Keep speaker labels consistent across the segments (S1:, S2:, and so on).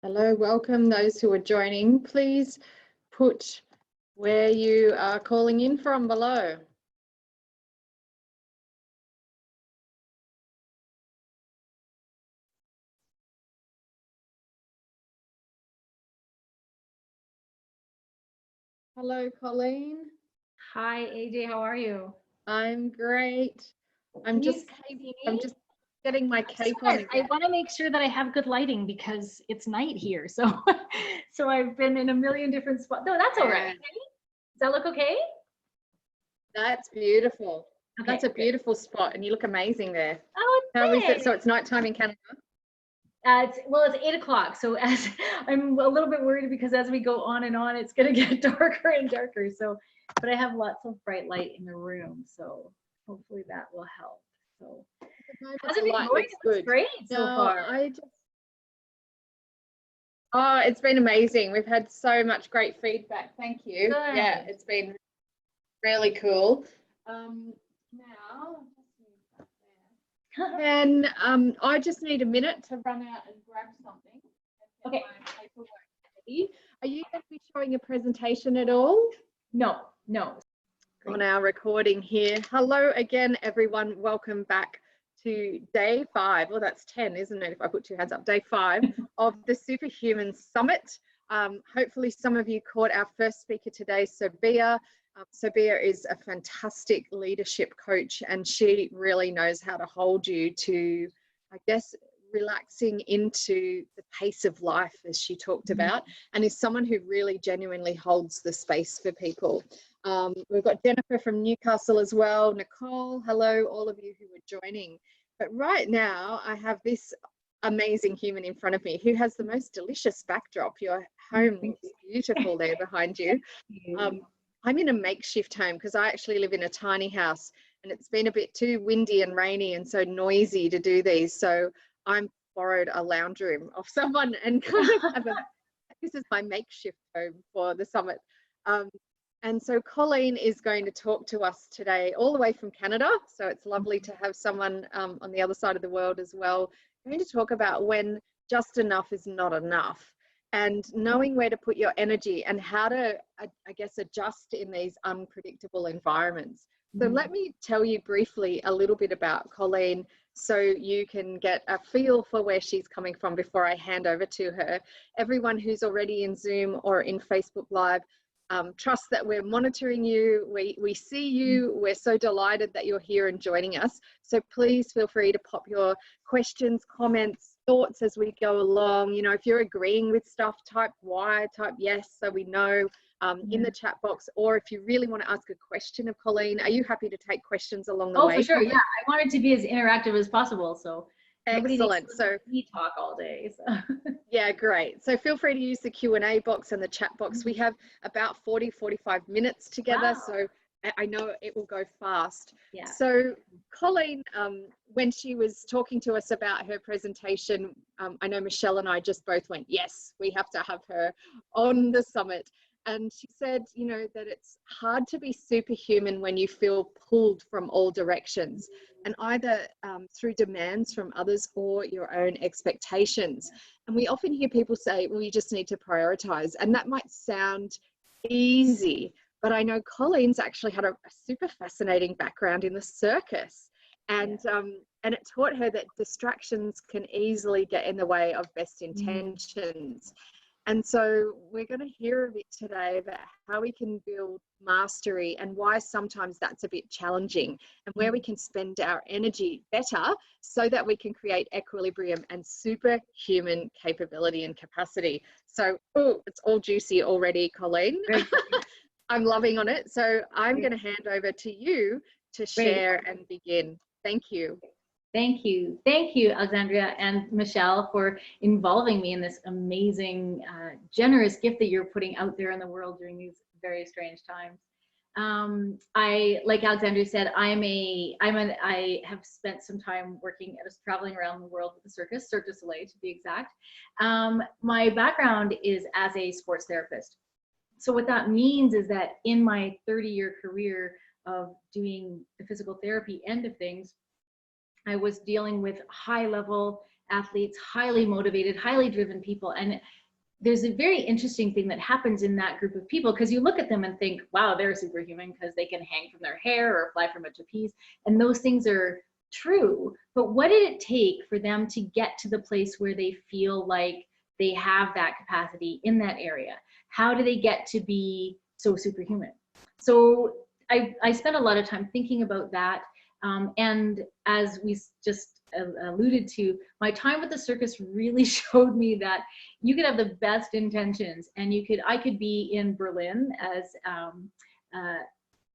S1: Hello, welcome those who are joining. Please put where you are calling in from below. Hello, Colleen.
S2: Hi, AJ. How are you?
S1: I'm great. I'm just getting my cape on.
S2: I want to make sure that I have good lighting because it's night here. So, so I've been in a million different spots. No, that's all right. Okay? Does that look okay?
S1: That's beautiful.
S2: Okay,
S1: that's a beautiful spot, and you look amazing there.
S2: Oh,
S1: how is it? So it's nighttime in Canada.
S2: It's 8 o'clock. So as I'm a little bit worried because as we go on and on, it's going to get darker and darker. So, but I have lots of bright light in the room, so hopefully that will help. So, how's it been going? Looks good. Great so far.
S1: Oh, it's been amazing. We've had so much great feedback. Thank you.
S2: Good.
S1: Yeah, it's been really cool. Now, and I just need a minute to run out and grab something.
S2: Okay.
S1: Are you going to be showing a presentation at all?
S2: No.
S1: On our recording here. Hello again, everyone. Welcome back to day 5. Well, that's 10, isn't it? If I put 2 hands up, day 5 of the SuperHuman Summit. Hopefully some of you caught our first speaker today, Sabia. Sabia is a fantastic leadership coach, and she really knows how to hold you to, I guess, relaxing into the pace of life, as she talked about, and is someone who really genuinely holds the space for people. We've got Jennifer from Newcastle as well. Nicole, hello, all of you who are joining. But right now, I have this amazing human in front of me who has the most delicious backdrop. Your home looks beautiful there behind you. I'm in a makeshift home because I actually live in a tiny house, and it's been a bit too windy and rainy and so noisy to do these. So I'm borrowed a lounge room off someone and kind of have this is my makeshift home for the summit. And so Colleen is going to talk to us today all the way from Canada. So it's lovely to have someone on the other side of the world as well. We're going to talk about when just enough is not enough, and knowing where to put your energy and how to, I guess, adjust in these unpredictable environments. So let me tell you briefly a little bit about Colleen so you can get a feel for where she's coming from before I hand over to her. Everyone who's already in Zoom or in Facebook Live, trust that we're monitoring you, we see you, we're so delighted that you're here and joining us. So please feel free to pop your questions, comments, thoughts as we go along. You know, if you're agreeing with stuff, type Y, type yes, so we know in the chat box. Or if you really want to ask a question of Colleen, are you happy to take questions along the way?
S2: Oh, for sure, yeah. I want it to be as interactive as possible, so
S1: excellent. So
S2: we talk all day. So.
S1: Yeah, great. So feel free to use the Q&A box and the chat box. We have about 40-45 minutes together, so I know it will go fast.
S2: Yeah.
S1: So Colleen, when she was talking to us about her presentation, I know Michelle and I just both went, yes, we have to have her on the summit. And she said, you know, that it's hard to be superhuman when you feel pulled from all directions, and either through demands from others or your own expectations. And we often hear people say, well, you just need to prioritize. And that might sound easy, but I know Colleen's actually had a super fascinating background in the circus. And it taught her that distractions can easily get in the way of best intentions. And so we're going to hear a bit today about how we can build mastery and why sometimes that's a bit challenging, and where we can spend our energy better so that we can create equilibrium and superhuman capability and capacity. So, it's all juicy already, Colleen. I'm loving on it. So I'm going to hand over to you to share and begin. Thank you.
S2: Thank you. Thank you, Alexandria and Michelle, for involving me in this amazing, generous gift that you're putting out there in the world during these very strange times. Like Alexandria said, I have spent some time traveling around the world with the circus, Cirque du Soleil to be exact. My background is as a sports therapist. So what that means is that in my 30-year career of doing the physical therapy end of things, I was dealing with high level athletes, highly motivated, highly driven people. And there's a very interesting thing that happens in that group of people, because you look at them and think, wow, they're superhuman because they can hang from their hair or fly from a trapeze. And those things are true. But what did it take for them to get to the place where they feel like they have that capacity in that area? How do they get to be so superhuman? So I spent a lot of time thinking about that. And as we just alluded to, my time with the circus really showed me that you could have the best intentions, and I could be in Berlin, as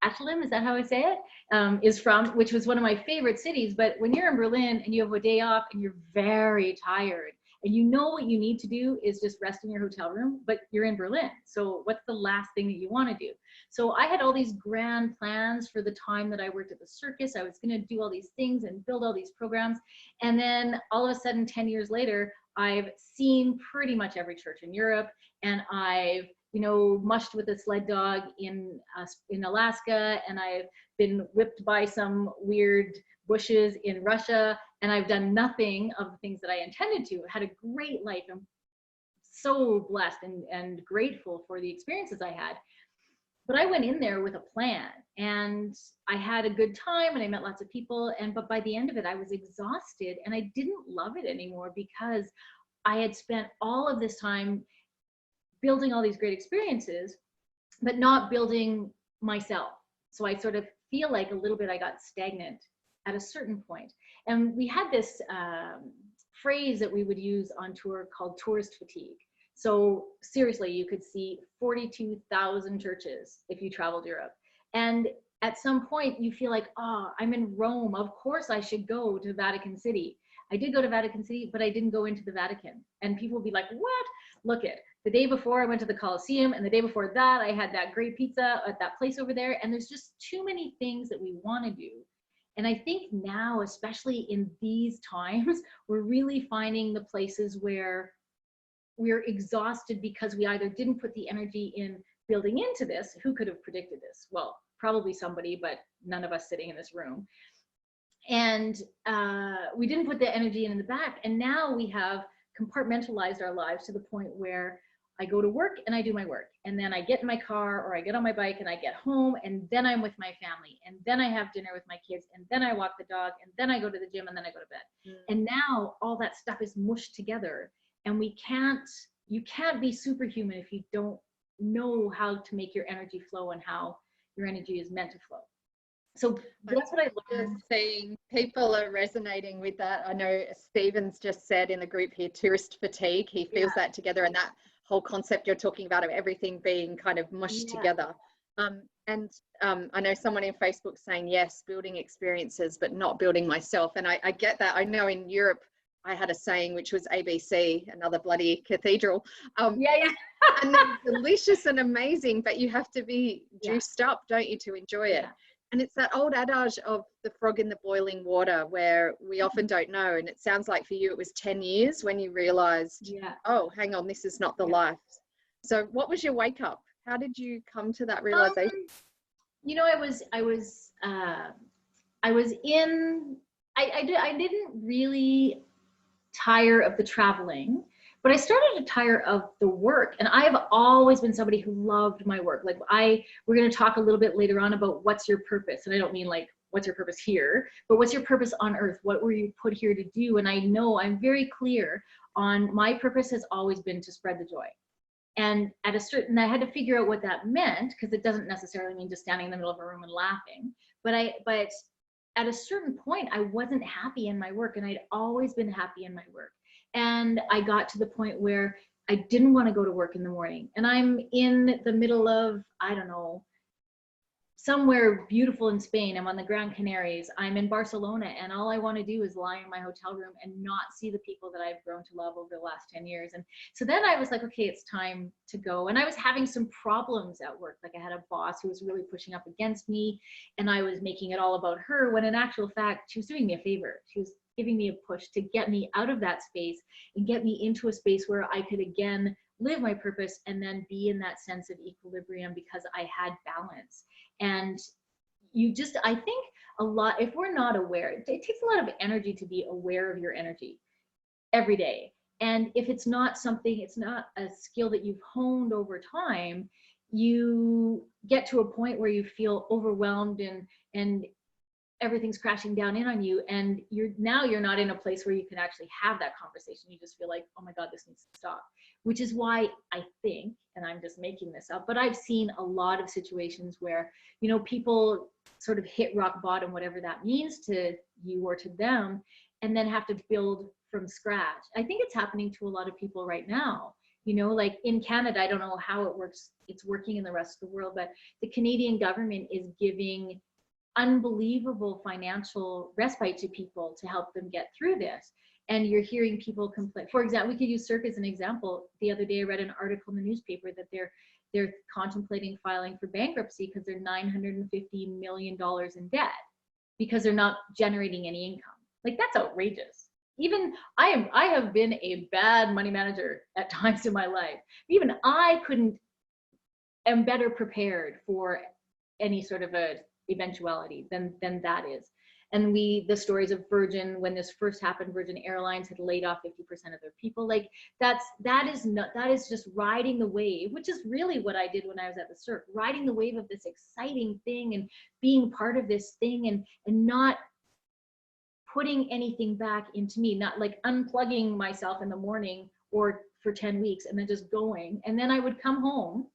S2: Athlem, is that how I say it? Is from, which was one of my favorite cities. But when you're in Berlin and you have a day off and you're very tired, and you know what you need to do is just rest in your hotel room, but you're in Berlin. So what's the last thing that you want to do? So I had all these grand plans for the time that I worked at the circus. I was going to do all these things and build all these programs. And then all of a sudden, 10 years later, I've seen pretty much every church in Europe, and I've, you know, mushed with a sled dog in Alaska, and I've been whipped by some weird bushes in Russia, and I've done nothing of the things that I intended to. I had a great life. I'm so blessed and grateful for the experiences I had. But I went in there with a plan, and I had a good time, and I met lots of people. But by the end of it, I was exhausted, and I didn't love it anymore, because I had spent all of this time building all these great experiences, but not building myself. So I sort of feel like a little bit I got stagnant at a certain point. And we had this phrase that we would use on tour called tourist fatigue. So seriously, you could see 42,000 churches if you traveled Europe. And at some point you feel like, oh, I'm in Rome. Of course I should go to Vatican City. I did go to Vatican City, but I didn't go into the Vatican. And people would be like, what? Look it. The day before I went to the Colosseum, and the day before that I had that great pizza at that place over there. And there's just too many things that we want to do. And I think now, especially in these times, we're really finding the places where we're exhausted because we either didn't put the energy in building into this. Who could have predicted this? Well, probably somebody, but none of us sitting in this room. And we didn't put the energy in the back. And now we have compartmentalized our lives to the point where I go to work and I do my work, and then I get in my car or I get on my bike and I get home, and then I'm with my family, and then I have dinner with my kids, and then I walk the dog, and then I go to the gym, and then I go to bed. And now all that stuff is mushed together, and you can't be superhuman if you don't know how to make your energy flow and how your energy is meant to flow. So that's what I learned.
S1: Just seeing people are resonating with that. I know Stephen's just said in the group here, tourist fatigue. He feels that together, and that whole concept you're talking about of everything being kind of mushed together. I know someone in Facebook saying, yes, building experiences, but not building myself. And I get that. I know in Europe, I had a saying, which was ABC, another bloody cathedral. And they're delicious and amazing, but you have to be juiced up, don't you, to enjoy it. And it's that old adage of the frog in the boiling water, where we often don't know. And it sounds like for you, it was 10 years when you realized, oh, hang on, this is not the life. So what was your wake up? How did you come to that realization?
S2: You know, I didn't really tire of the traveling, but I started to tire of the work. And I've always been somebody who loved my work. Like we're going to talk a little bit later on about what's your purpose. And I don't mean like, what's your purpose here, but what's your purpose on earth? What were you put here to do? And I know I'm very clear on my purpose has always been to spread the joy. And I had to figure out what that meant, because it doesn't necessarily mean just standing in the middle of a room and laughing. But at a certain point, I wasn't happy in my work, and I'd always been happy in my work. And I got to the point where I didn't want to go to work in the morning. And I'm in the middle of, I don't know, somewhere beautiful in Spain. I'm on the Gran Canaries. I'm in Barcelona, and all I want to do is lie in my hotel room and not see the people that I've grown to love over the last 10 years. And so then I was like, okay, it's time to go. And I was having some problems at work. Like I had a boss who was really pushing up against me, and I was making it all about her, when in actual fact, she was doing me a favor. She was giving me a push to get me out of that space and get me into a space where I could again live my purpose and then be in that sense of equilibrium, because I had balance. And I think a lot, if we're not aware, it takes a lot of energy to be aware of your energy. every day. And if it's not something, it's not a skill that you've honed over time, you get to a point where you feel overwhelmed and everything's crashing down in on you, and you're not in a place where you can actually have that conversation. You just feel like, oh my God, this needs to stop. Which is why I think, and I'm just making this up, but I've seen a lot of situations where, you know, people sort of hit rock bottom, whatever that means to you or to them, and then have to build from scratch. I think it's happening to a lot of people right now. You know, like in Canada, I don't know how it works. It's working in the rest of the world, but the Canadian government is giving unbelievable financial respite to people to help them get through this. And you're hearing people complain. For example, we could use Cirque as an example. The other day I read an article in the newspaper that they're contemplating filing for bankruptcy because they're $950 million in debt because they're not generating any income. Like, that's outrageous. Even I have been a bad money manager at times in my life. Even I am better prepared for any sort of a eventuality than that is. And the stories of Virgin, when this first happened, Virgin Airlines had laid off 50% of their people. Like, that is just riding the wave, which is really what I did when I was at the Cirque, riding the wave of this exciting thing and being part of this thing and not putting anything back into me, not like unplugging myself in the morning or for 10 weeks and then just going. And then I would come home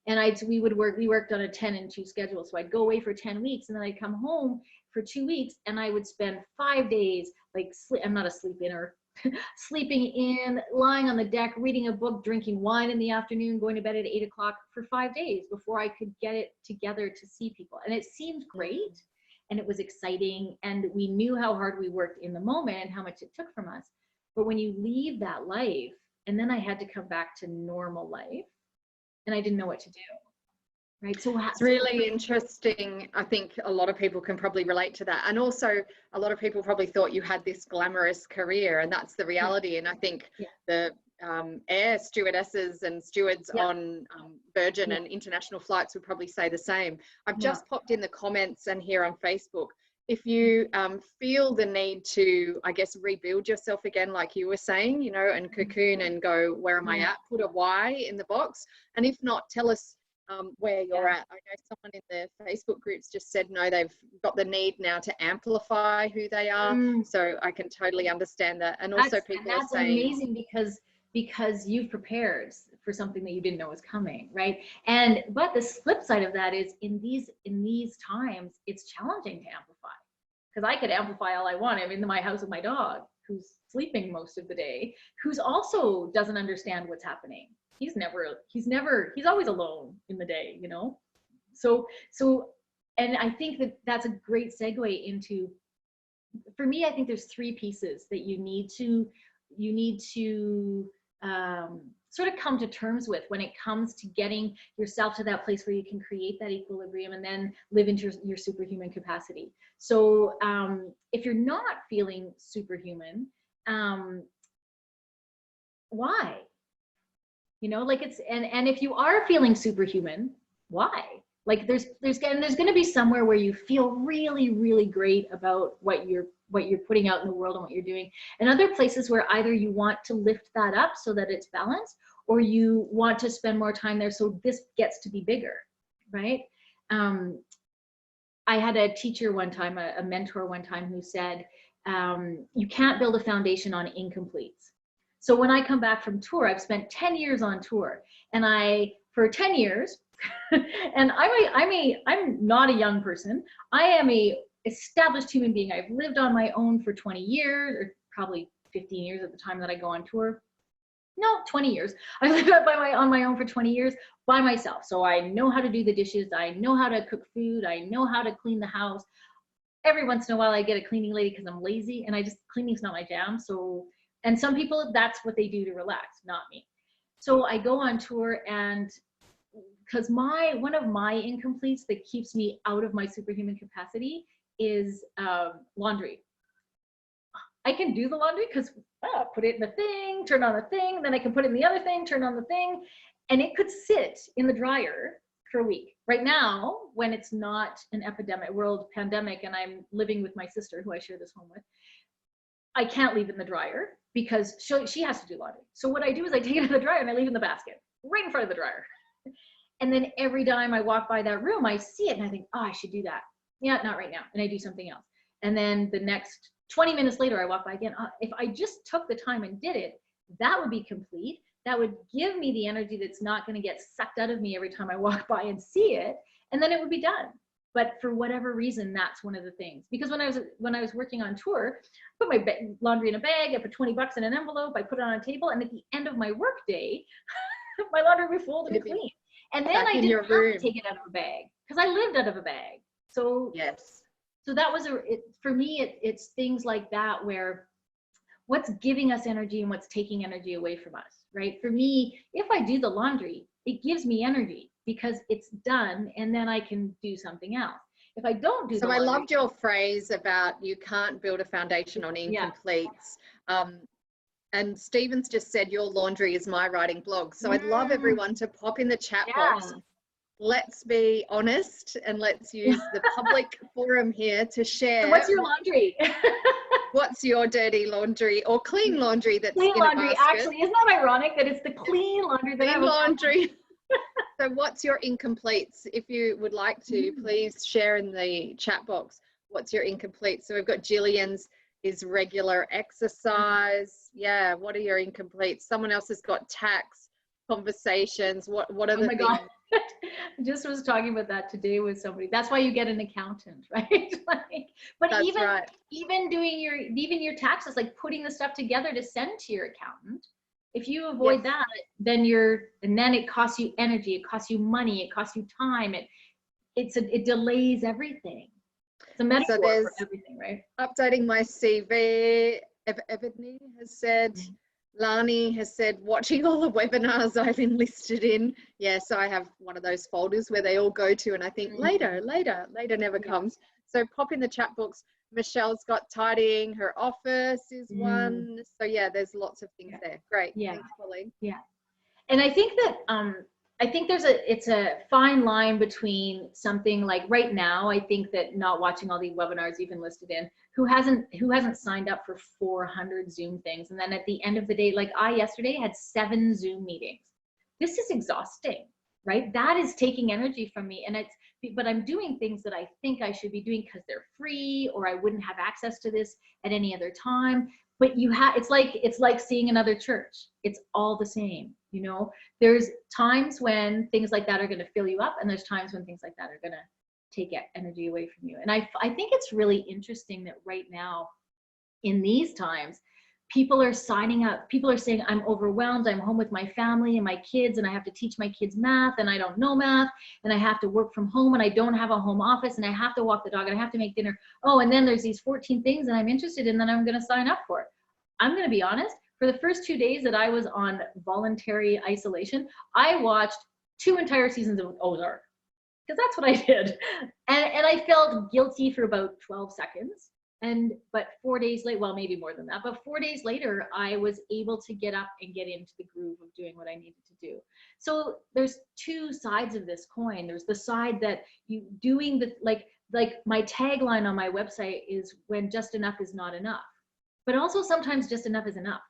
S2: and we worked on a 10 and 2 schedule. So I'd go away for 10 weeks and then I'd come home for 2 weeks and I would spend 5 days, like, I'm not a sleep-inner, sleeping in, lying on the deck, reading a book, drinking wine in the afternoon, going to bed at 8 o'clock for 5 days before I could get it together to see people. And it seemed great and it was exciting. And we knew how hard we worked in the moment and how much it took from us. But when you leave that life, and then I had to come back to normal life, and I didn't know what to do. Right. So
S1: it's really interesting. I think a lot of people can probably relate to that. And also a lot of people probably thought you had this glamorous career, and that's the reality. And I think the air stewardesses and stewards on Virgin and international flights would probably say the same. I've just popped in the comments and here on Facebook. If you feel the need to, I guess, rebuild yourself again, like you were saying, you know, and cocoon and go, where am I at? Put a why in the box. And if not, tell us where you're at. I know someone in the Facebook groups just said, no, they've got the need now to amplify who they are. So I can totally understand that. And also people are saying,
S2: that's amazing because you've prepared for something that you didn't know was coming, right? But the flip side of that is in these times, it's challenging to amplify, because I could amplify all I want. I'm in my house with my dog, who's sleeping most of the day, who's also doesn't understand what's happening. He's always alone in the day, you know? So, and I think that's a great segue into, for me, I think there's 3 pieces that you need to sort of come to terms with when it comes to getting yourself to that place where you can create that equilibrium and then live into your superhuman capacity. So if you're not feeling superhuman, why? You know, like and if you are feeling superhuman, why? Like there's going to be somewhere where you feel really, really great about what you're putting out in the world and what you're doing, and other places where either you want to lift that up so that it's balanced, or you want to spend more time there so this gets to be bigger, right? I had a teacher one time, a mentor one time, who said, you can't build a foundation on incompletes. So when I come back from tour, I've spent 10 years on tour, and for 10 years, and I'm not a young person. I am a established human being. I've lived on my own for 20 years, or probably 15 years at the time that I go on tour. No, 20 years. I lived on my own for 20 years by myself. So I know how to do the dishes. I know how to cook food. I know how to clean the house. Every once in a while I get a cleaning lady because I'm lazy, and cleaning's not my jam. So, and some people, that's what they do to relax, not me. So I go on tour, and because one of my incompletes that keeps me out of my superhuman capacity is laundry. I can do the laundry because put it in the thing, turn on the thing, then I can put it in the other thing, turn on the thing, and it could sit in the dryer for a week. Right now, when it's not an world pandemic, and I'm living with my sister, who I share this home with, I can't leave it in the dryer because she has to do laundry. So what I do is I take it out of the dryer and I leave it in the basket right in front of the dryer. And then every time I walk by that room, I see it and I think, oh, I should do that. Yeah, not right now. And I do something else. And then the next 20 minutes later, I walk by again. If I just took the time and did it, that would be complete. That would give me the energy that's not going to get sucked out of me every time I walk by and see it. And then it would be done. But for whatever reason, that's one of the things. Because when I was working on tour, I put my laundry in a bag, I put $20 in an envelope, I put it on a table, and at the end of my work day, my laundry would be folded and clean. And then I didn't have to take it out of a bag because I lived out of a bag. So
S1: yes.
S2: So that was for me, it's things like that where what's giving us energy and what's taking energy away from us, right? For me, if I do the laundry, it gives me energy because it's done and then I can do something else. If I don't do the laundry.
S1: So I loved your phrase about you can't build a foundation on incompletes. Yeah. And Stephen's just said your laundry is my writing blog. So I'd love everyone to pop in the chat box. Let's be honest and let's use the public forum here to share.
S2: So what's your laundry?
S1: What's your dirty laundry or clean laundry that's
S2: clean
S1: in
S2: laundry,
S1: a basket?
S2: actually, isn't that ironic that it's the clean laundry that
S1: clean laundry. So what's your incompletes? If you would like to, please share in the chat box. What's your incomplete? So we've got Jillian's is regular exercise. Yeah, what are your incompletes? Someone else has got tax, conversations. What are the things?
S2: God. I just was talking about that today with somebody. That's why you get an accountant, right? But
S1: that's
S2: even
S1: right.
S2: even doing your taxes, like putting the stuff together to send to your accountant, if you avoid that, then it costs you energy, it costs you money, it costs you time, it delays everything. It's a metaphor for everything, right?
S1: Updating my CV. Ebony has said. Lani has said, watching all the webinars I've enlisted in. Yeah, so I have one of those folders where they all go to, and I think later never comes. So pop in the chat books. Michelle's got tidying her office is one. So yeah, there's lots of things there. Great.
S2: Yeah.
S1: Thanks, Colleen.
S2: Yeah. And I think that it's a fine line between something like right now, I think that not watching all the webinars you've enlisted in, who hasn't signed up for 400 Zoom things. And then at the end of the day, like I yesterday had 7 Zoom meetings. This is exhausting, right? That is taking energy from me. And but I'm doing things that I think I should be doing because they're free, or I wouldn't have access to this at any other time. But it's like seeing another church. It's all the same, you know. There's times when things like that are going to fill you up, and there's times when things like that are going to take energy away from you. And I think it's really interesting that right now, in these times, people are signing up. People are saying, I'm overwhelmed. I'm home with my family and my kids, and I have to teach my kids math, and I don't know math, and I have to work from home, and I don't have a home office, and I have to walk the dog, and I have to make dinner. Oh, and then there's these 14 things that I'm interested in that I'm going to sign up for. I'm going to be honest. For the first 2 days that I was on voluntary isolation, I watched 2 entire seasons of Ozark, because that's what I did. And I felt guilty for about 12 seconds. But 4 days later, well, maybe more than that, but 4 days later, I was able to get up and get into the groove of doing what I needed to do. So there's 2 sides of this coin. There's the side that you doing the, like my tagline on my website is, when just enough is not enough, but also sometimes just enough is enough.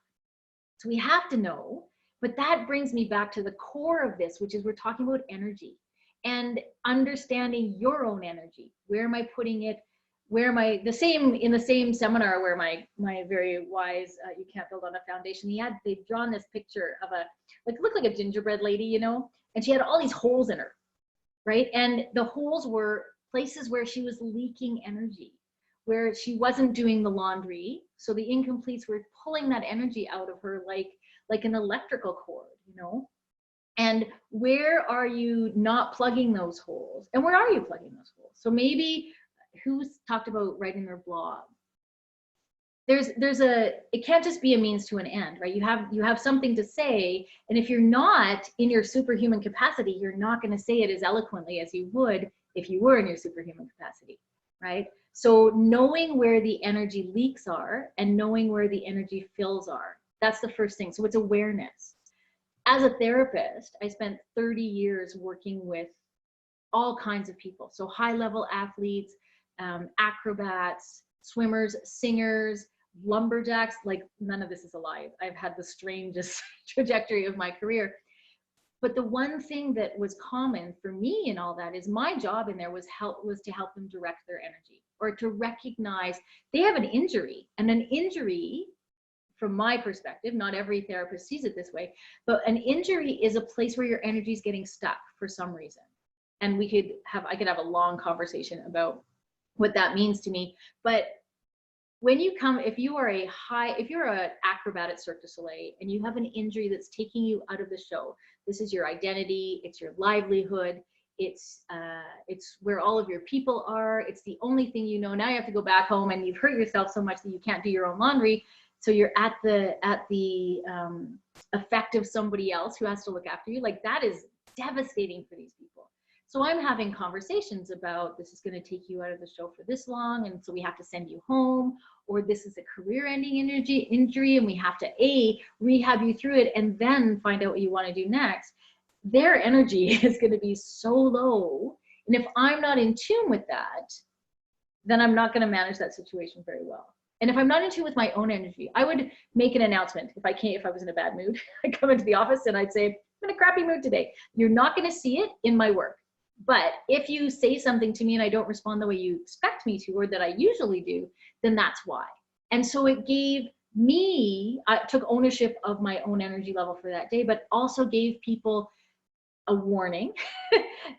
S2: So we have to know, but that brings me back to the core of this, which is we're talking about energy and understanding your own energy. Where am I putting it? Where am I, in the same seminar where my very wise, you can't build on a foundation, they'd drawn this picture of looked like a gingerbread lady, you know, and she had all these holes in her, right? And the holes were places where she was leaking energy, where she wasn't doing the laundry. So the incompletes were pulling that energy out of her like an electrical cord, you know? And where are you not plugging those holes? And where are you plugging those holes? So maybe, who's talked about writing their blog? It can't just be a means to an end, right? You have something to say, and if you're not in your superhuman capacity, you're not going to say it as eloquently as you would if you were in your superhuman capacity, right? So knowing where the energy leaks are and knowing where the energy fills are, that's the first thing. So it's awareness. As a therapist, I spent 30 years working with all kinds of people. So high-level athletes, acrobats, swimmers, singers, lumberjacks, like none of this is alive. I've had the strangest trajectory of my career. But the one thing that was common for me in all that is my job in there was to help them direct their energy, or to recognize they have an injury. And an injury, from my perspective, not every therapist sees it this way, but an injury is a place where your energy is getting stuck for some reason. And I could have a long conversation about what that means to me. But when you come, if you're an acrobat at Cirque du Soleil and you have an injury that's taking you out of the show, this is your identity, it's your livelihood, it's where all of your people are, it's the only thing you know. Now you have to go back home and you've hurt yourself so much that you can't do your own laundry. So you're at the effect of somebody else who has to look after you. Like, that is devastating for these people. So I'm having conversations about, this is going to take you out of the show for this long, and so we have to send you home, or this is a career-ending injury, and we have to rehab you through it, and then find out what you want to do next. Their energy is going to be so low, and if I'm not in tune with that, then I'm not going to manage that situation very well. And if I'm not in tune with my own energy, I would make an announcement. If I was in a bad mood, I'd come into the office and I'd say, I'm in a crappy mood today. You're not going to see it in my work. But if you say something to me and I don't respond the way you expect me to, or that I usually do, then that's why. And so it gave me, I took ownership of my own energy level for that day, but also gave people a warning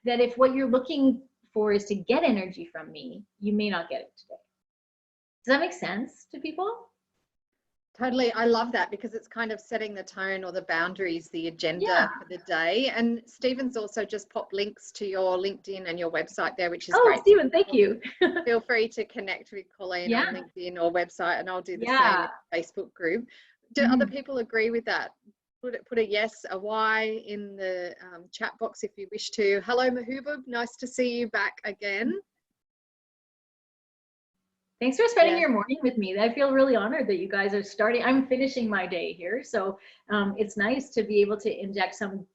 S2: that if what you're looking for is to get energy from me, you may not get it today. Does that make sense to people?
S1: Totally. I love that, because it's kind of setting the tone or the boundaries, the agenda for the day. And Stephen's also just popped links to your LinkedIn and your website there, which is great.
S2: Stephen, thank you.
S1: Feel free to connect with Colleen on LinkedIn or website, and I'll do the same in the Facebook group. Do other people agree with that? Put a yes, a Y in the chat box if you wish to. Hello, Mahubub. Nice to see you back again.
S2: Thanks for spending your morning with me. I feel really honored that you guys are starting. I'm finishing my day here, so it's nice to be able to inject some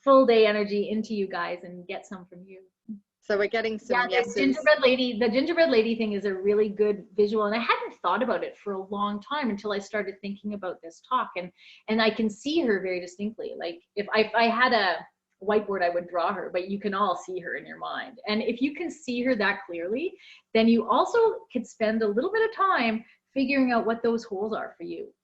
S2: full day energy into you guys and get some from you.
S1: So we're getting some yeses.
S2: The gingerbread lady thing is a really good visual, and I hadn't thought about it for a long time until I started thinking about this talk, and I can see her very distinctly. Like, if I had a whiteboard, I would draw her, but you can all see her in your mind. And if you can see her that clearly, then you also could spend a little bit of time figuring out what those holes are for you,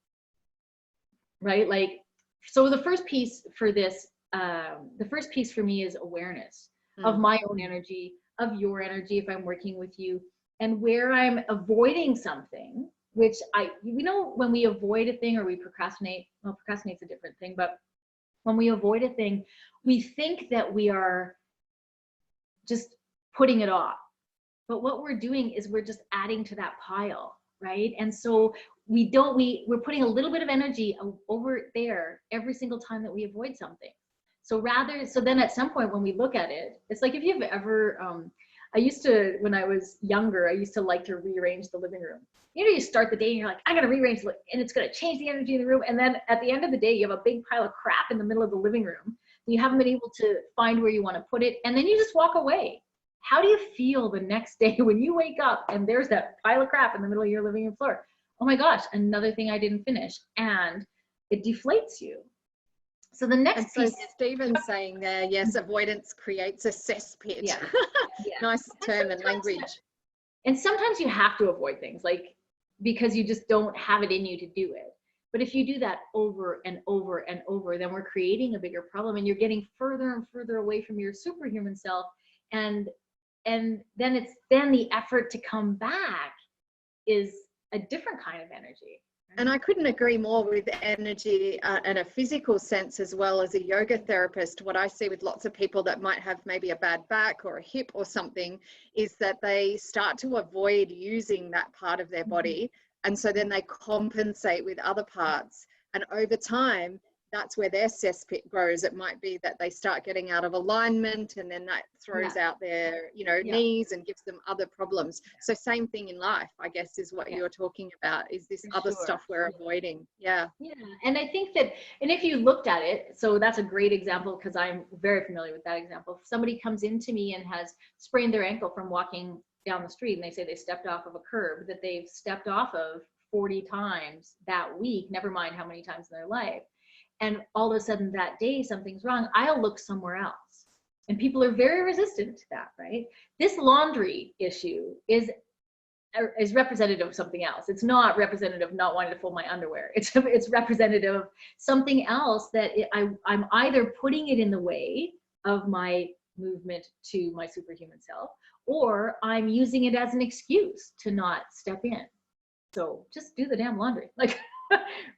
S2: right? Like, so the first piece for this, the first piece for me is awareness of my own energy, of your energy if I'm working with you, and where I'm avoiding something, which when we avoid a thing or we procrastinate, well, procrastinate's a different thing, but when we avoid a thing, we think that we are just putting it off. But what we're doing is we're just adding to that pile, right? And so we're putting a little bit of energy over there every single time that we avoid something. So then at some point when we look at it, it's like, if you've ever, when I was younger, I used to like to rearrange the living room. You start the day and you're like, I gotta rearrange, and it's gonna change the energy in the room. And then at the end of the day, you have a big pile of crap in the middle of the living room. You haven't been able to find where you wanna put it, and then you just walk away. How do you feel the next day when you wake up and there's that pile of crap in the middle of your living room floor? Oh my gosh, another thing I didn't finish. And it deflates you. So the next piece,
S1: Stephen's saying there, yes, avoidance creates a cesspit.
S2: Yeah.
S1: Nice term and language.
S2: And sometimes you have to avoid things, like, because you just don't have it in you to do it. But if you do that over and over and over, then we're creating a bigger problem, and you're getting further and further away from your superhuman self. And then the effort to come back is a different kind of energy.
S1: And I couldn't agree more with energy in a physical sense, as well as a yoga therapist. What I see with lots of people that might have maybe a bad back or a hip or something is that they start to avoid using that part of their body. And so then they compensate with other parts. And over time, that's where their cesspit grows. It might be that they start getting out of alignment, and then that throws out their, knees and gives them other problems. So same thing in life, I guess, is what you're talking about, is this other stuff we're avoiding. Yeah.
S2: And I think that, and if you looked at it, so that's a great example, because I'm very familiar with that example. If somebody comes into me and has sprained their ankle from walking down the street, and they say they stepped off of a curb that they've stepped off of 40 times that week, never mind how many times in their life, and all of a sudden that day something's wrong, I'll look somewhere else. And people are very resistant to that, right? This laundry issue is representative of something else. It's not representative of not wanting to fold my underwear. It's representative of something else that I'm either putting it in the way of my movement to my superhuman self, or I'm using it as an excuse to not step in. So just do the damn laundry, like,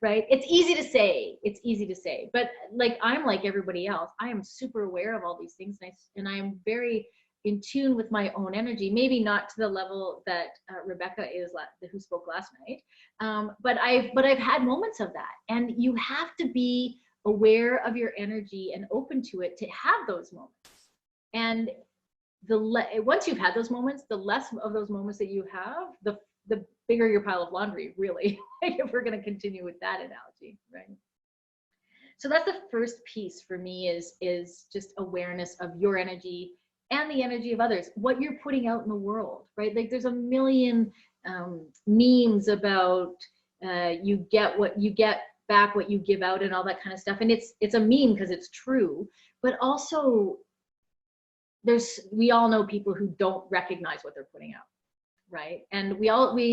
S2: right? It's easy to say, but like, I'm like everybody else. I am super aware of all these things, and I am very in tune with my own energy, maybe not to the level that Rebecca is, who spoke last night, but I've had moments of that, and you have to be aware of your energy and open to it to have those moments. And once you've had those moments, the less of those moments that you have, the bigger your pile of laundry, really, if we're going to continue with that analogy, right? So that's the first piece for me, is just awareness of your energy and the energy of others, what you're putting out in the world, right? Like, there's a million memes about you get back what you give out and all that kind of stuff. And it's a meme because it's true, but also we all know people who don't recognize what they're putting out, right? And we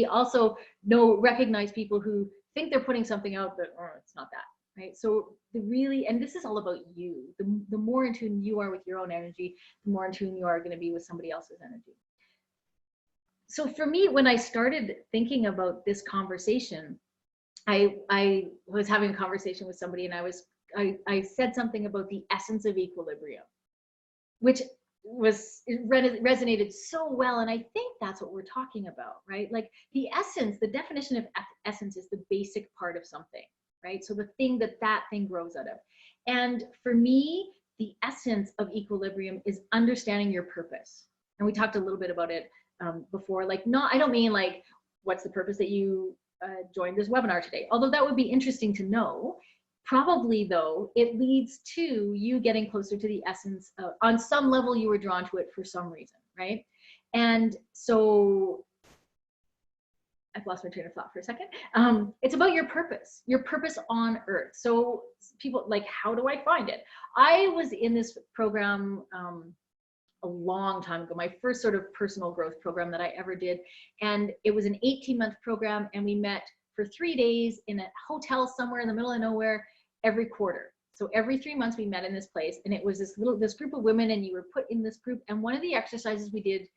S2: also recognize people who think they're putting something out, but it's not that, right? So and this is all about you. The more in tune you are with your own energy, the more in tune you are going to be with somebody else's energy. So for me, when I started thinking about this conversation, I was having a conversation with somebody, and I said something about the essence of equilibrium, which resonated so well. And I think that's what we're talking about, right? Like, the definition of essence is the basic part of something, right? So the thing that thing grows out of. And for me, the essence of equilibrium is understanding your purpose. And we talked a little bit about it before. Like, I don't mean like, what's the purpose that you joined this webinar today? Although that would be interesting to know. Probably, though, it leads to you getting closer to the essence on some level. You were drawn to it for some reason, right? And so I've lost my train of thought for a second. It's about your purpose on earth. So people like, how do I find it? I was in this program a long time ago, my first sort of personal growth program that I ever did. And it was an 18-month program, and we met for 3 days in a hotel somewhere in the middle of nowhere every quarter. So every 3 months we met in this place, and it was this group of women, and you were put in this group. And one of the exercises we did,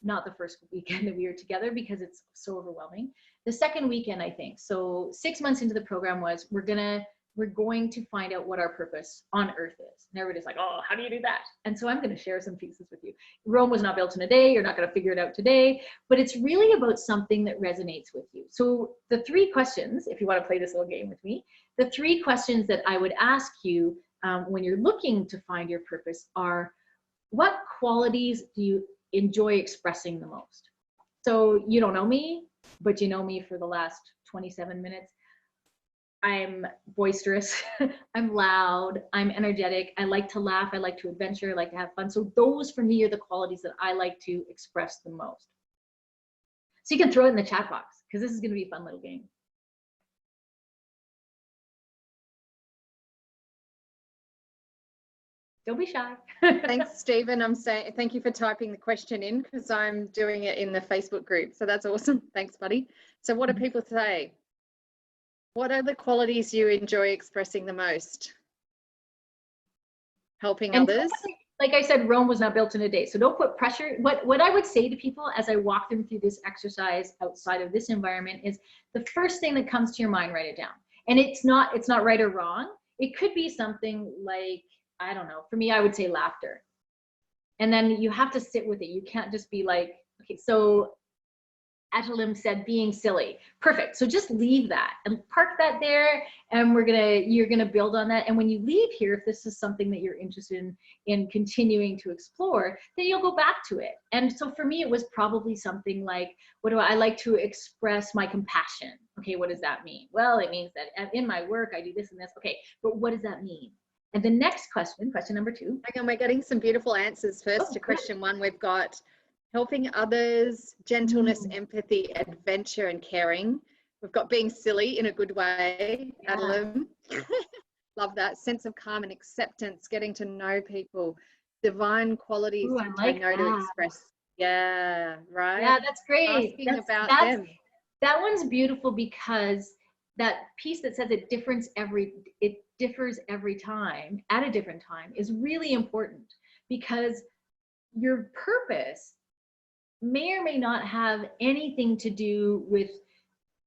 S2: not the first weekend that we were together because it's so overwhelming, the second weekend, I think. So 6 months into the program was, we're going to find out what our purpose on earth is. And everybody's like, oh, how do you do that? And so I'm going to share some pieces with you. Rome was not built in a day. You're not going to figure it out today, but it's really about something that resonates with you. So the 3 questions, if you want to play this little game with me, the 3 questions that I would ask you when you're looking to find your purpose are, what qualities do you enjoy expressing the most? So you don't know me, but you know me for the last 27 minutes. I'm boisterous, I'm loud, I'm energetic, I like to laugh, I like to adventure, I like to have fun. So those for me are the qualities that I like to express the most. So you can throw it in the chat box, because this is going to be a fun little game. Don't be shy.
S1: Thanks, Stephen. Thank you for typing the question in, because I'm doing it in the Facebook group. So that's awesome. Thanks, buddy. So what do people say? What are the qualities you enjoy expressing the most? Helping others.
S2: Like I said, Rome was not built in a day. So don't put pressure. What I would say to people as I walk them through this exercise outside of this environment is, the first thing that comes to your mind, write it down. And it's not right or wrong. It could be something like, I don't know, for me, I would say laughter. And then you have to sit with it. You can't just be like, okay, so Atalim said being silly. Perfect. So just leave that and park that there, and you're gonna build on that. And when you leave here, if this is something that you're interested in continuing to explore, then you'll go back to it. And so for me, it was probably something like, I like to express my compassion. Okay, what does that mean? Well, it means that in my work, I do this and this. Okay, but what does that mean? And the next question number 2.
S1: Hang on, we're getting some beautiful answers first to question 1. We've got helping others, gentleness, empathy, adventure, and caring. We've got being silly in a good way,
S2: Yeah.
S1: Adeline. Love that. Sense of calm and acceptance, getting to know people, divine qualities,
S2: Ooh, I
S1: which I
S2: like
S1: know to
S2: that.
S1: express. Yeah, right.
S2: Yeah, that's great.
S1: Asking about
S2: That's
S1: them.
S2: that one's beautiful because that piece that says it differs every time at a different time is really important, because your purpose may or may not have anything to do with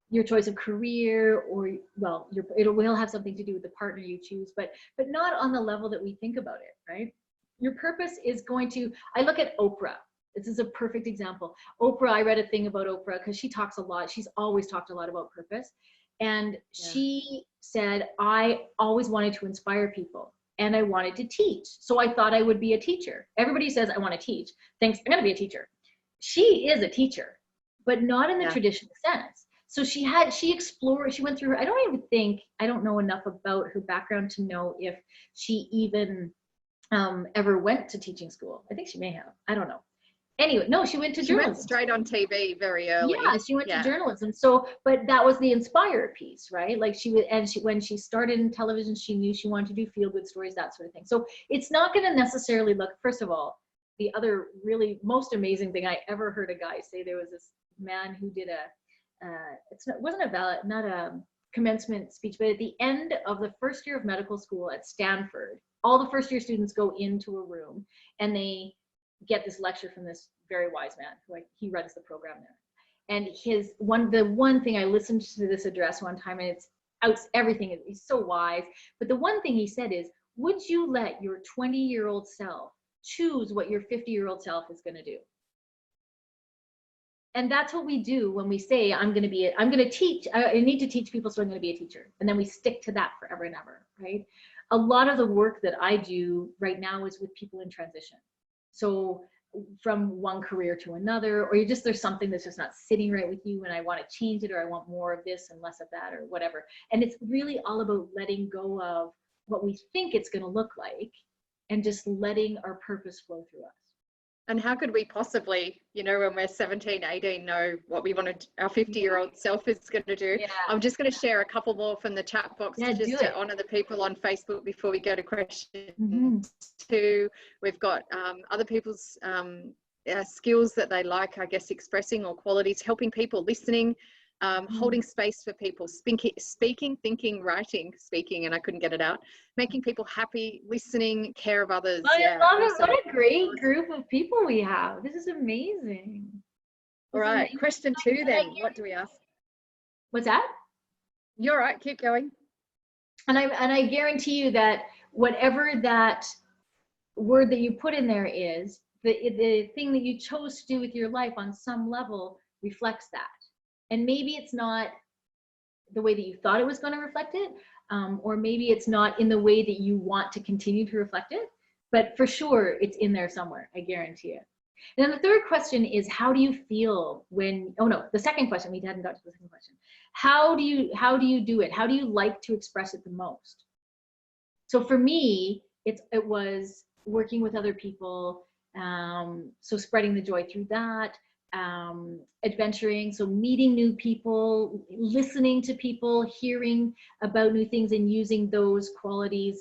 S2: your choice of career, or well, it will have something to do with the partner you choose, but not on the level that we think about it, right? Your purpose is going to, I look at Oprah. This is a perfect example. Oprah, I read a thing about Oprah because she talks a lot. She's always talked a lot about purpose. And she said, I always wanted to inspire people and I wanted to teach. So I thought I would be a teacher. Everybody says, I want to teach. Thanks, I'm going to be a teacher. She is a teacher, but not in the traditional sense. So she explored, she went through, I don't know enough about her background to know if she even ever went to teaching school. I think she may have, I don't know. Anyway, no, she went to journalism.
S1: She went straight on TV very early.
S2: Yeah, she went to journalism. So, but that was the inspire piece, right? Like when she started in television, she knew she wanted to do feel good stories, that sort of thing. So it's not going to necessarily look, first of all, the other really most amazing thing I ever heard a guy say, there was this man who did not a commencement speech, but at the end of the first year of medical school at Stanford, all the first year students go into a room and they get this lecture from this very wise man who he runs the program there. And the one thing, I listened to this address one time, and it's out everything, he's so wise, but the one thing he said is, would you let your 20-year-old self choose what your 50-year-old self is going to do? And that's what we do when we say, I'm going to teach, I need to teach people, so I'm going to be a teacher. And then we stick to that forever and ever, right? A lot of the work that I do right now is with people in transition. So from one career to another, or there's something that's just not sitting right with you and I want to change it, or I want more of this and less of that, or whatever. And it's really all about letting go of what we think it's going to look like and just letting our purpose flow through us.
S1: And how could we possibly, when we're 17, 18, know what we want our 50-year-old self is going to do? Yeah. I'm just going to share a couple more from the chat box to honor the people on Facebook before we go to question 2. We've got other people's skills that they like, I guess, expressing, or qualities, helping people, listening, holding space for people, speaking, thinking, writing, speaking, and I couldn't get it out, making people happy, listening, care of others.
S2: I love it. What a great group of people we have. This is amazing.
S1: All right, question 2 then. What do we ask?
S2: What's that?
S1: You're right, keep going.
S2: And I guarantee you that whatever that word that you put in there is, the thing that you chose to do with your life on some level reflects that. And maybe it's not the way that you thought it was going to reflect it, or maybe it's not in the way that you want to continue to reflect it, but for sure it's in there somewhere, I guarantee it. And then the third question is, how do you feel when, the second question, we hadn't got to the second question. How do you do it? How do you like to express it the most? So for me, it was working with other people, so spreading the joy through that. Adventuring, so meeting new people, listening to people, hearing about new things, and using those qualities,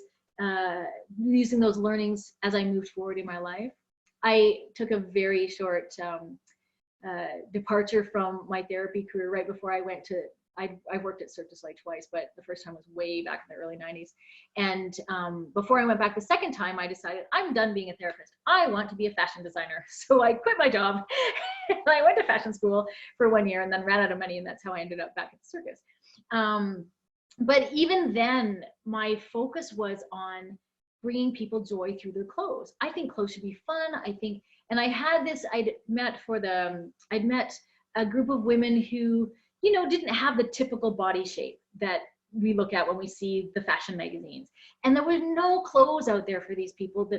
S2: using those learnings as I moved forward in my life. I took a very short departure from my therapy career right before I went to, I worked at Cirque du Soleil twice, but the first time was way back in the early 90s. And before I went back the second time, I decided I'm done being a therapist. I want to be a fashion designer. So I quit my job. I went to fashion school for 1 year and then ran out of money. And that's how I ended up back at the circus. But even then, my focus was on bringing people joy through their clothes. I think clothes should be fun. And I had this, I'd met a group of women who, didn't have the typical body shape that we look at when we see the fashion magazines. And there were no clothes out there for these people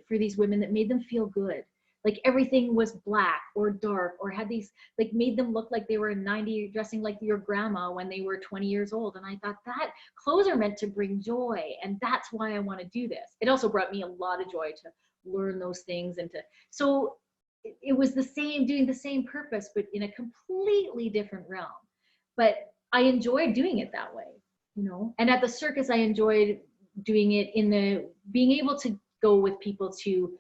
S2: for these women that made them feel good. Like everything was black or dark, or had these, like, made them look like they were 90, dressing like your grandma when they were 20 years old. And I thought, that clothes are meant to bring joy. And that's why I want to do this. It also brought me a lot of joy to learn those things, so it was the same, doing the same purpose, but in a completely different realm. But I enjoyed doing it that way, you know. And at the circus, I enjoyed doing it in the being able to go with people to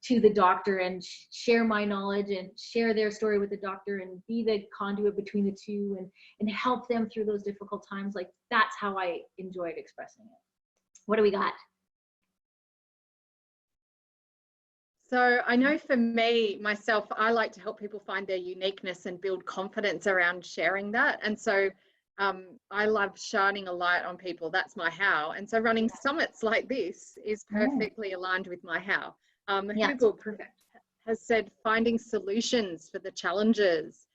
S2: the doctor and share my knowledge and share their story with the doctor and be the conduit between the two and help them through those difficult times. Like, that's how I enjoyed expressing it. What do we got?
S1: So I know for me, myself, I like to help people find their uniqueness and build confidence around sharing that. And so I love shining a light on people. That's my how. And so running summits like this is perfectly aligned with my how. Google has said finding solutions for the challenges.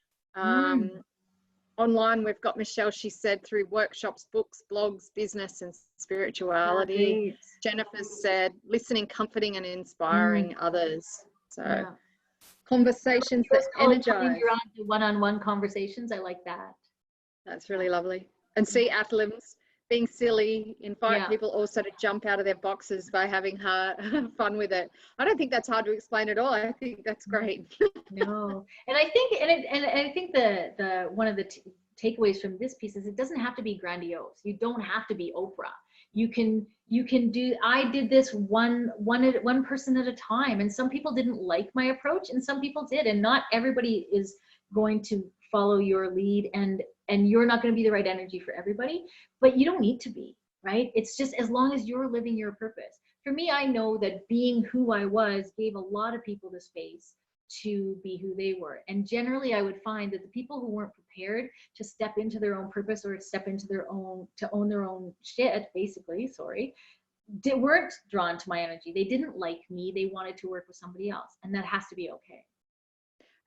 S1: Online, we've got Michelle, she said through workshops, books, blogs, business and spirituality. Jennifer said listening, comforting and inspiring others. So conversations that energize.
S2: You're on to one-on-one conversations. I like that.
S1: That's really lovely. And see athletes being silly, invite people also to jump out of their boxes by having fun with it. I don't think that's hard to explain at all. I think that's great.
S2: No, and I think, and I think the one of the takeaways from this piece is it doesn't have to be grandiose. You don't have to be Oprah. You can do. I did this one person at a time, and some people didn't like my approach, and some people did, and not everybody is going to follow your lead, and you're not going to be the right energy for everybody, but you don't need to be, right? It's just as long as you're living your purpose. For me, I know that being who I was gave a lot of people the space to be who they were. And generally I would find that the people who weren't prepared to step into their own purpose or step into their own, to own their own shit, basically, weren't drawn to my energy. They didn't like me. They wanted to work with somebody else, and that has to be okay.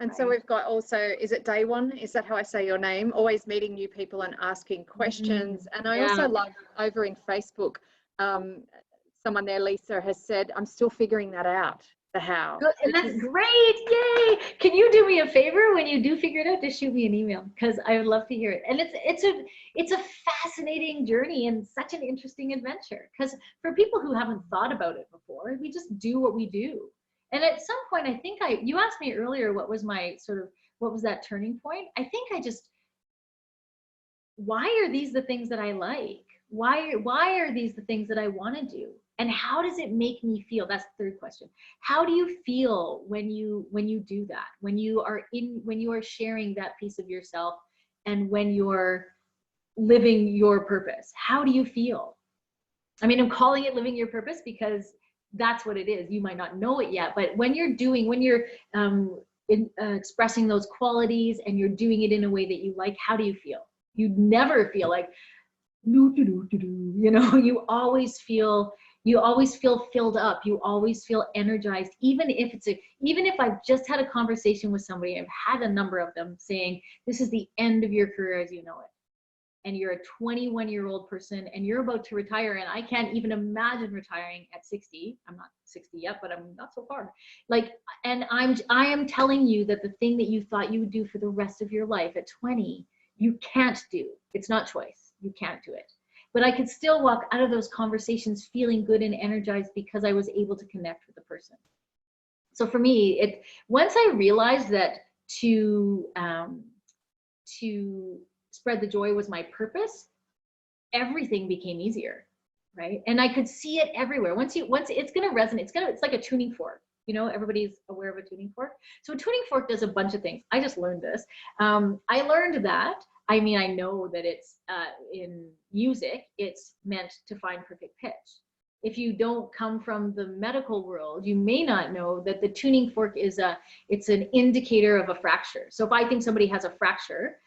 S1: And so we've got also, is it day one? Is that how I say your name? Always meeting new people and asking questions. And I also love over in Facebook, someone there, Lisa, has said, I'm still figuring that out, the how.
S2: Good. And that's great. Yay. Can you do me a favor when you do figure it out? Just shoot me an email, because I would love to hear it. And it's a fascinating journey and such an interesting adventure, because for people who haven't thought about it before, we just do what we do. And at some point, I think you asked me earlier, what was that turning point? I think why are these the things that I like? Why are these the things that I want to do? And how does it make me feel? That's the third question. How do you feel when you do that? When you are sharing that piece of yourself, and when you're living your purpose? How do you feel? I mean, I'm calling it living your purpose because that's what it is. You might not know it yet, but when you're expressing those qualities and you're doing it in a way that you like, how do you feel? You never feel like, you know, you always feel filled up. You always feel energized. Even if I've just had a conversation with somebody, I've had a number of them saying, this is the end of your career as you know it. And you're a 21-year-old person and you're about to retire, and I can't even imagine retiring at 60. I'm not 60 yet, but I'm not so far. And I am telling you that the thing that you thought you would do for the rest of your life at 20, you can't do. It's not choice. You can't do it. But I could still walk out of those conversations feeling good and energized because I was able to connect with the person. So for me, once I realized that to spread the joy was my purpose, everything became easier, right? And I could see it everywhere. Once it's going to resonate, it's like a tuning fork. You know, everybody's aware of a tuning fork. So a tuning fork does a bunch of things. I just learned this. I learned that, I mean, I know that it's in music, it's meant to find perfect pitch. If you don't come from the medical world, you may not know that the tuning fork it's an indicator of a fracture. So if I think somebody has a fracture,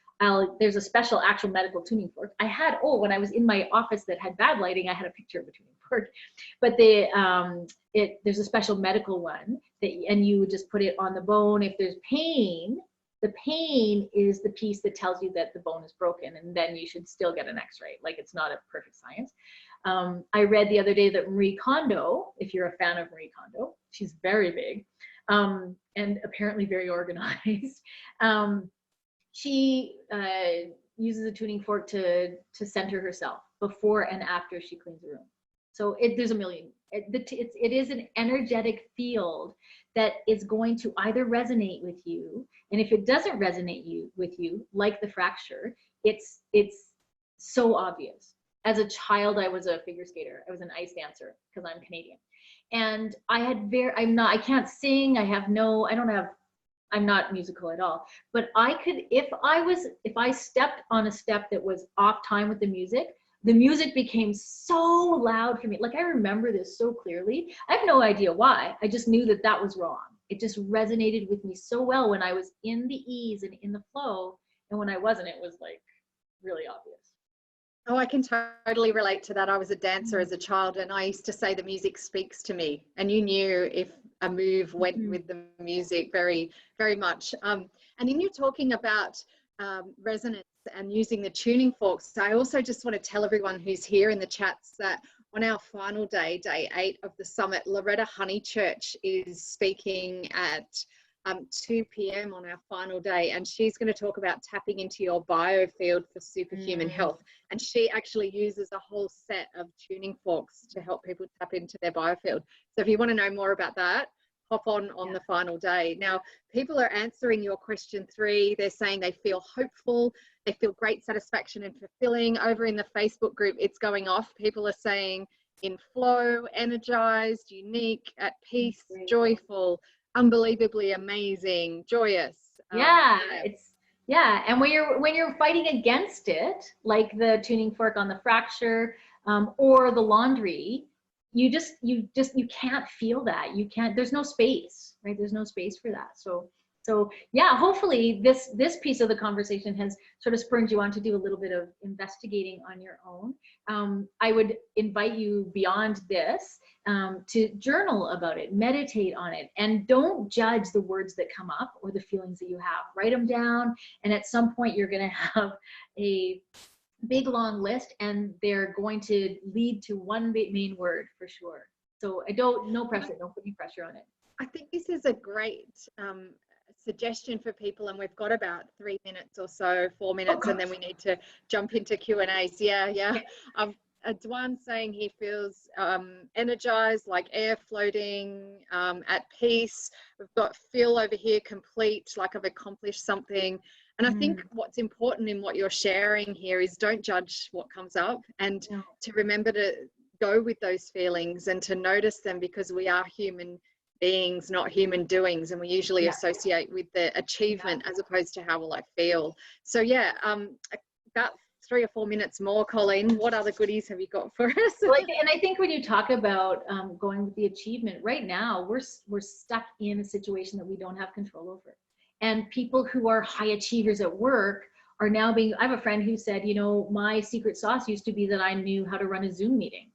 S2: there's a special actual medical tuning fork. When I was in my office that had bad lighting, I had a picture of a tuning fork, but there's a special medical one and you would just put it on the bone. If there's pain, the pain is the piece that tells you that the bone is broken, and then you should still get an x-ray. Like, it's not a perfect science. I read the other day that Marie Kondo, if you're a fan of Marie Kondo, she's very big and apparently very organized. She uses a tuning fork to center herself before and after she cleans the room. So there's a million. It is an energetic field that is going to either resonate with you, and if it doesn't resonate with you, like the fracture, it's so obvious. As a child, I was a figure skater. I was an ice dancer because I'm Canadian. And I can't sing. I'm not musical at all. But I could, if I stepped on a step that was off time with the music became so loud for me. Like, I remember this so clearly. I have no idea why. I just knew that that was wrong. It just resonated with me so well when I was in the ease and in the flow. And when I wasn't, it was like really obvious.
S1: Oh, I can totally relate to that. I was a dancer as a child, and I used to say the music speaks to me, and you knew if a move went with the music very, very much. And in you talking about resonance and using the tuning forks, I also just want to tell everyone who's here in the chats that on our final day, day 8 of the summit, Loretta Honeychurch is speaking at 2 p.m. on our final day, and she's going to talk about tapping into your biofield for superhuman health. And she actually uses a whole set of tuning forks to help people tap into their biofield. So if you want to know more about that, hop on the final day. Now, people are answering your question 3. They're saying they feel hopeful, they feel great satisfaction and fulfilling. Over in the Facebook group, it's going off. People are saying in flow, energized, unique, at peace, joyful, unbelievably amazing, joyous.
S2: And when you're fighting against it, like the tuning fork on the fracture or the laundry, you can't feel that. There's no space, right? There's no space for that. So yeah, hopefully this piece of the conversation has sort of spurred you on to do a little bit of investigating on your own. I would invite you beyond this to journal about it, meditate on it, and don't judge the words that come up or the feelings that you have. Write them down, and at some point you're going to have a big long list, and they're going to lead to one main word for sure. So no pressure, don't put any pressure on it.
S1: I think this is a great suggestion for people, and we've got about 3 minutes or so, 4 minutes, and then we need to jump into Q&As. Dwan saying he feels energized, like air floating, at peace. We've got feel over here, complete, like I've accomplished something. And I think what's important in what you're sharing here is don't judge what comes up, and to remember to go with those feelings and to notice them, because we are human beings, not human doings, and we usually associate with the achievement as opposed to how will I feel. So about 3 or 4 minutes more, Colleen, what other goodies have you got for us?
S2: And I think when you talk about going with the achievement, right now we're stuck in a situation that we don't have control over, and people who are high achievers at work are now I have a friend who said, my secret sauce used to be that I knew how to run a Zoom meeting.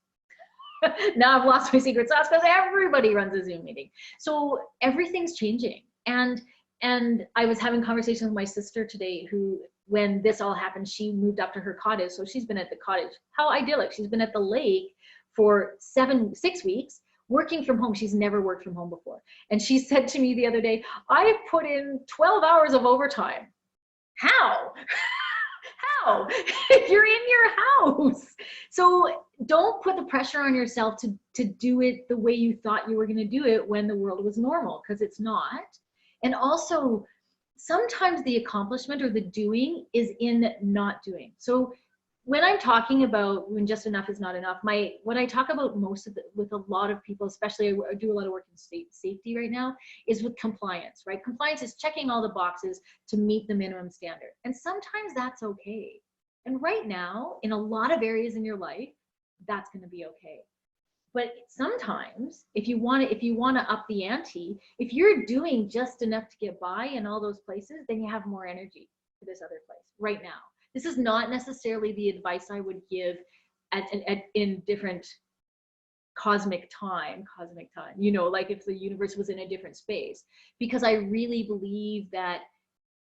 S2: Now I've lost my secret sauce because everybody runs a Zoom meeting. So everything's changing. And I was having conversations with my sister today, who, when this all happened, she moved up to her cottage. So she's been at the cottage. How idyllic. She's been at the lake for 6 weeks, working from home. She's never worked from home before. And she said to me the other day, I put in 12 hours of overtime. How? How? You're in your house. So don't put the pressure on yourself to do it the way you thought you were going to do it when the world was normal, because it's not. And also, sometimes the accomplishment or the doing is in not doing. So when I'm talking about when just enough is not enough, what I talk about with a lot of people, especially I do a lot of work in safety right now, is with compliance, right? Compliance is checking all the boxes to meet the minimum standard. And sometimes that's okay. And right now, in a lot of areas in your life, that's going to be okay. But sometimes if you want to up the ante, if you're doing just enough to get by in all those places, then you have more energy for this other place right now. This is not necessarily the advice I would give in different cosmic time, like if the universe was in a different space, because I really believe that,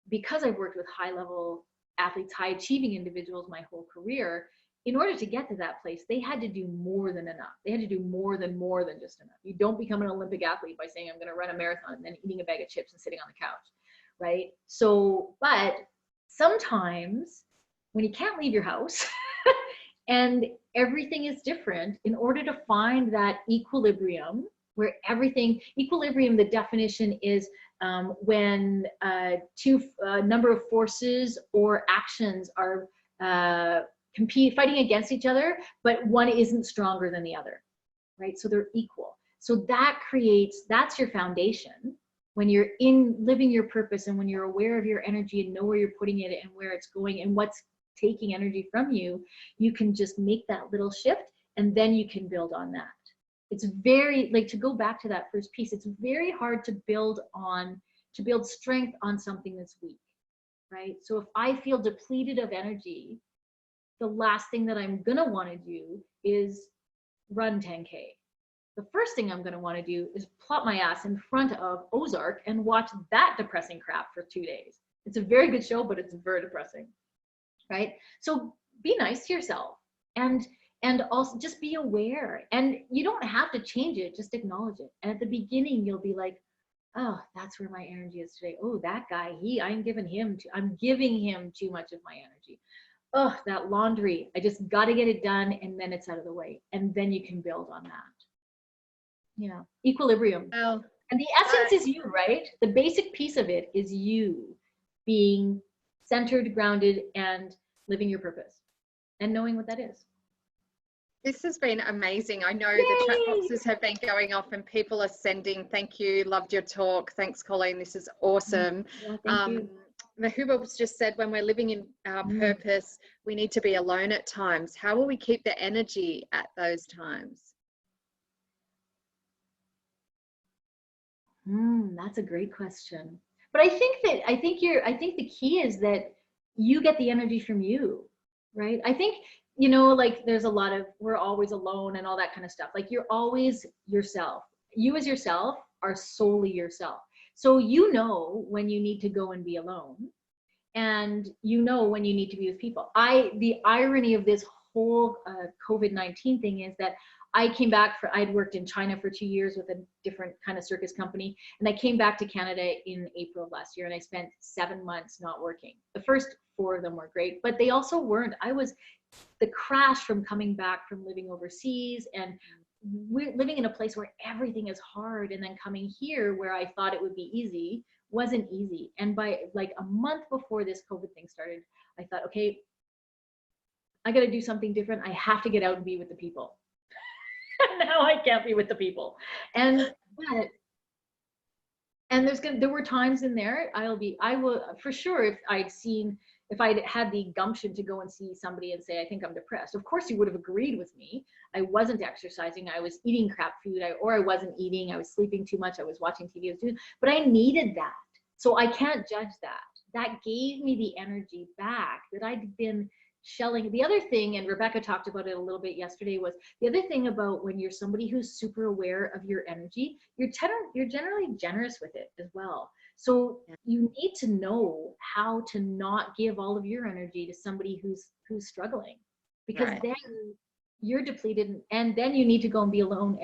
S2: because I've worked with high level athletes, high achieving individuals my whole career, in order to get to that place, they had to do more than enough. They had to do more than just enough. You don't become an Olympic athlete by saying, I'm going to run a marathon and then eating a bag of chips and sitting on the couch, right? So, but sometimes when you can't leave your house and everything is different, in order to find that equilibrium where equilibrium, the definition is when number of forces or actions are fighting against each other, but one isn't stronger than the other, right? So they're equal. So that's your foundation. When you're in living your purpose and when you're aware of your energy and know where you're putting it and where it's going and what's taking energy from you, you can just make that little shift and then you can build on that. It's very, like, to go back to that first piece, it's very hard to build strength on something that's weak, right? So if I feel depleted of energy, the last thing that I'm gonna wanna do is run 10K. The first thing I'm gonna wanna do is plop my ass in front of Ozark and watch that depressing crap for 2 days. It's a very good show, but it's very depressing, right? So be nice to yourself and also just be aware. And you don't have to change it, just acknowledge it. And at the beginning, you'll be like, oh, that's where my energy is today. Oh, that guy, I'm giving him too much of my energy. Oh, that laundry, I just got to get it done, and then it's out of the way. And then you can build on that. Yeah, equilibrium.
S1: Well,
S2: and the essence is you, right? The basic piece of it is you being centered, grounded, and living your purpose and knowing what that is.
S1: this has been amazing. I know the chat boxes have been going off and people are sending, thank you, loved your talk. Thanks, Colleen, this is awesome.
S2: Yeah, thank you.
S1: Mahuba just said, when we're living in our purpose, we need to be alone at times. How will we keep the energy at those times?
S2: That's a great question. But I think the key is that you get the energy from you, right? I think, you know, like there's a lot of, we're always alone and all that kind of stuff. Like you're always yourself. You as yourself are solely yourself. So you know when you need to go and be alone, and you know when you need to be with people. The irony of this whole COVID-19 thing is that I came back I'd worked in China for 2 years with a different kind of circus company. And I came back to Canada in April of last year, and I spent 7 months not working. The first 4 of them were great, but they also weren't. I was the crash from coming back from living overseas and we're living in a place where everything is hard. And then coming here where I thought it would be easy wasn't easy. And by like a month before this COVID thing started, I thought, okay, I got to do something different. I have to get out and be with the people. Now I can't be with the people. And there were times in there I will for sure, if I'd had the gumption to go and see somebody and say, I think I'm depressed, of course he would have agreed with me. I wasn't exercising, I was eating crap food, or I wasn't eating, I was sleeping too much, I was watching TV, but I needed that. So I can't judge that. That gave me the energy back that I'd been shelling. The other thing, and Rebecca talked about it a little bit yesterday, was the other thing about when you're somebody who's super aware of your energy, you're generally generous with it as well. So you need to know how to not give all of your energy to somebody who's struggling, because then you're depleted, and then you need to go and be alone,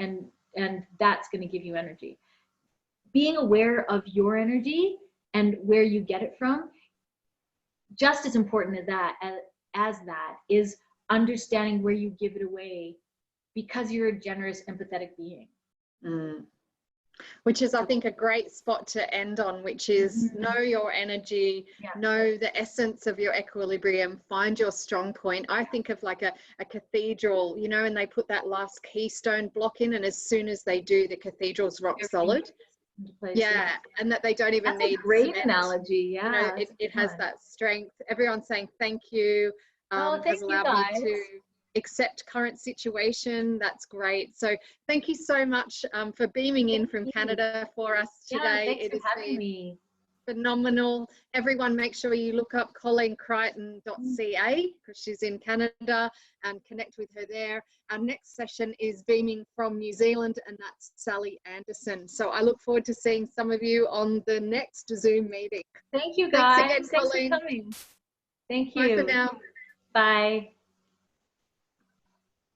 S2: and that's going to give you energy. Being aware of your energy and where you get it from, just as important as that is understanding where you give it away, because you're a generous, empathetic being.
S1: Which is, I think, a great spot to end on, which is know your energy, know the essence of your equilibrium, find your strong point. I think of like a cathedral, you know, and they put that last keystone block in, and as soon as they do, the cathedral's rock solid. And that they don't even need
S2: a great
S1: cement.
S2: Analogy.
S1: You know, it has that strength. Everyone's saying thank you. Has allowed me to accept current situation. That's great. So thank you so much for beaming in from Canada for us today.
S2: Thanks for having me.
S1: Phenomenal. Everyone, make sure you look up ColleenCreighton.ca because she's in Canada, and connect with her there. Our next session is beaming from New Zealand, and that's Sally Anderson. So I look forward to seeing some of you on the next Zoom meeting.
S2: Thank you, guys.
S1: Thanks again, Colleen.
S2: Thanks for coming. Thank you.
S1: Bye for now.
S2: Bye.